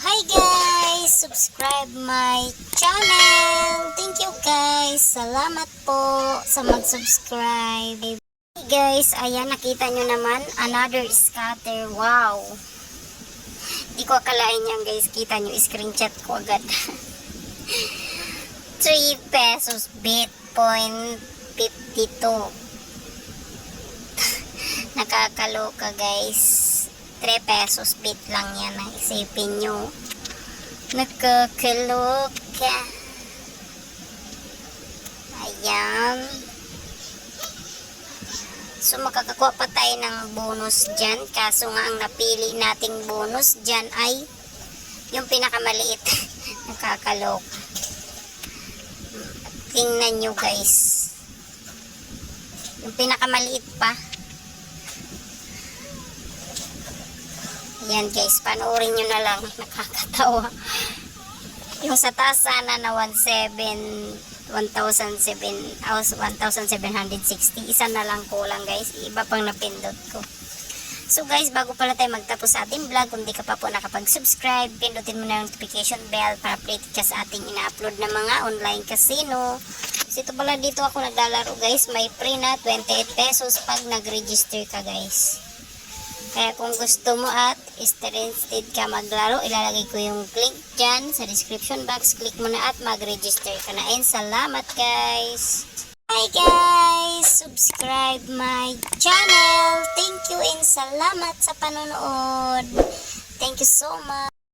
Hi guys! Subscribe my channel! Thank you guys! Salamat po sa mag-subscribe. Hey guys, ayan nakita nyo naman, another scatter. Wow! Di ko akalain yan guys, kita nyo, screenshot ko agad. 3 pesos bit, 0.52. Nakakaloka guys. 3 pesos bit lang yan, isipin nyo. Nakakaloka. Ayan. So makakakuha pa tayo ng bonus dyan. Kaso nga ang napili nating bonus dyan ay yung pinakamaliit. Nakakaloka. Tingnan nyo guys. Yung pinakamaliit pa. Yan guys, panoorin nyo na lang. Nakakatawa. Yung sa taas sana na 1,760. Isa na lang kulang guys. Iba pang napindot ko. So guys, bago pala tayo magtapos sa ating vlog, kung di ka pa po nakapag-subscribe, pindutin mo na yung notification bell para update ka sa ating ina-upload na mga online casino. So ito pala dito ako naglalaro guys. May free na 28 pesos pag nag-register ka guys. Kaya kung gusto mo at interested ka maglaro, ilalagay ko yung link dyan sa description box. Click mo na at mag-register ka na. And salamat guys! Hi guys! Subscribe my channel! Thank you and salamat sa panonood! Thank you so much!